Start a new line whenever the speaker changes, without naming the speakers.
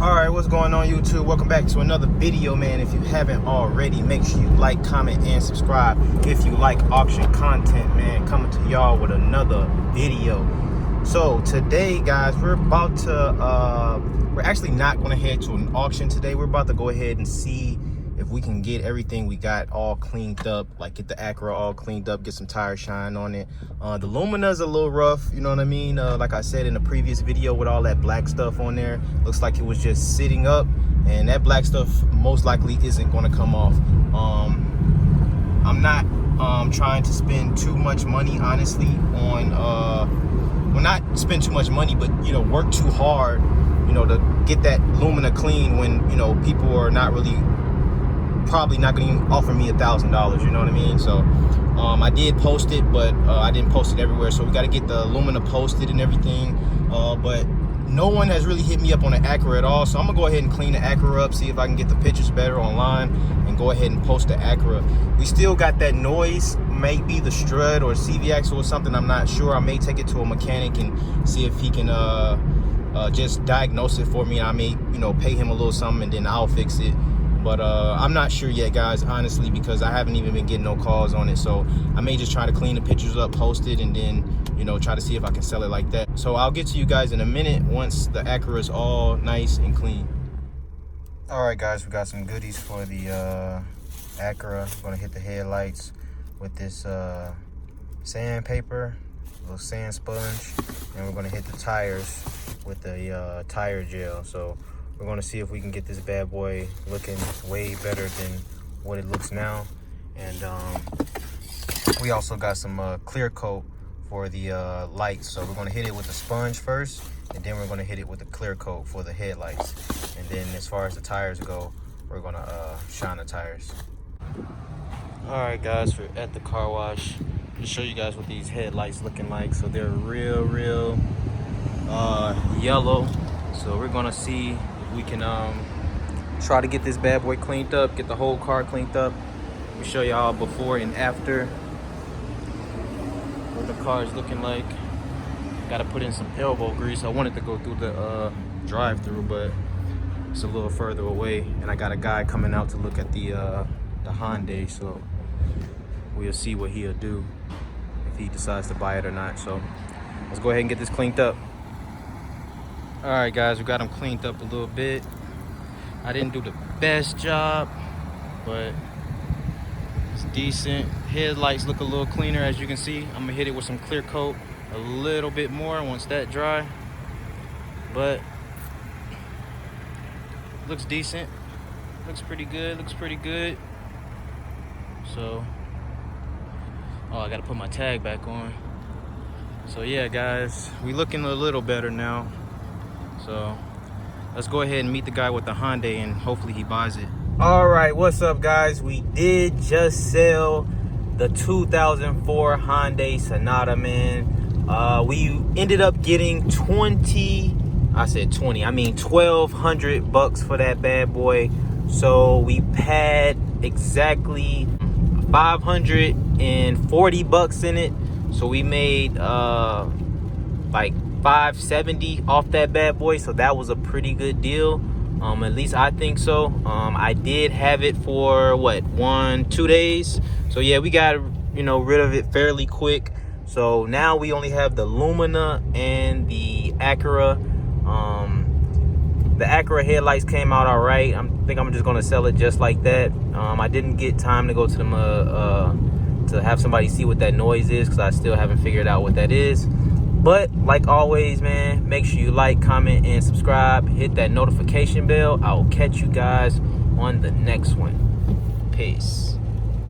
All right, what's going on, YouTube? Welcome back to another video, man. If you haven't already, make sure you like, comment, and subscribe. If you like auction content, man, coming to y'all with another video. So today, guys, we're about to we're actually not going to head to an auction today. We're about to go ahead and see if we can get everything we got all cleaned up, like get the Acura all cleaned up, get some tire shine on it. The Lumina's a little rough, you know what I mean? Like I said in the previous video, with all that black stuff on there, looks like it was just sitting up, and that black stuff most likely isn't going to come off. I'm not trying to spend too much money, honestly, on well, not spend too much money, but you know, work too hard, you know, to get that Lumina clean when, you know, people are not really probably not going to offer me $1,000, you know what I mean? So I did post it, but I didn't post it everywhere, so we got to get the Lumina posted and everything. But no one has really hit me up on the Acura at all, so I'm gonna go ahead and clean the Acura up, see if I can get the pictures better online, and go ahead and post the Acura. We still got that noise, maybe the strut or CV axle or something, I'm not sure. I may take it to a mechanic and see if he can just diagnose it for me. I may, you know, pay him a little something and then I'll fix it. But I'm not sure yet, guys, honestly, because I haven't even been getting no calls on it. So I may just try to clean the pictures up, post it, and then, you know, try to see if I can sell it like that. So I'll get to you guys in a minute once the Acura is all nice and clean. All right, guys, we got some goodies for the Acura. I'm gonna hit the headlights with this sandpaper, a little sand sponge, and we're gonna hit the tires with the tire gel. So we're gonna see if we can get this bad boy looking way better than what it looks now. And we also got some clear coat for the lights. So we're gonna hit it with the sponge first, and then we're gonna hit it with the clear coat for the headlights. And then as far as the tires go, we're gonna shine the tires. All right, guys, we're at the car wash to show you guys what these headlights looking like. So they're real yellow. So we're gonna see if we can try to get this bad boy cleaned up, get the whole car cleaned up. Let me show y'all before and after what the car is looking like. Gotta put in some elbow grease. I wanted to go through the drive-through, but it's a little further away, and I got a guy coming out to look at the Hyundai, so we'll see what he'll do if he decides to buy it or not. So let's go ahead and get this cleaned up. All right, guys, we got them cleaned up a little bit. I didn't do the best job, but it's decent. Headlights look a little cleaner, as you can see. I'm gonna hit it with some clear coat a little bit more once that dry, but looks decent. Looks pretty good. So, oh, I gotta put my tag back on. So yeah, guys, we looking a little better now. So let's go ahead and meet the guy with the Hyundai, and hopefully he buys it. All right, what's up, guys? We did just sell the 2004 Hyundai Sonata, man. We ended up getting 1,200 bucks for that bad boy. So we had exactly 540 bucks in it. So we made like 570 off that bad boy, so that was a pretty good deal. At least I think so. I did have it for what, 1-2 days, so yeah, we got, you know, rid of it fairly quick. So now we only have the Lumina and the Acura. The Acura headlights came out all right. I think I'm just gonna sell it just like that. I didn't get time to go to them to have somebody see what that noise is, because I still haven't figured out what that is. But like always, man, make sure you like, comment, and subscribe. Hit that notification bell. I'll catch you guys on the next one. Peace.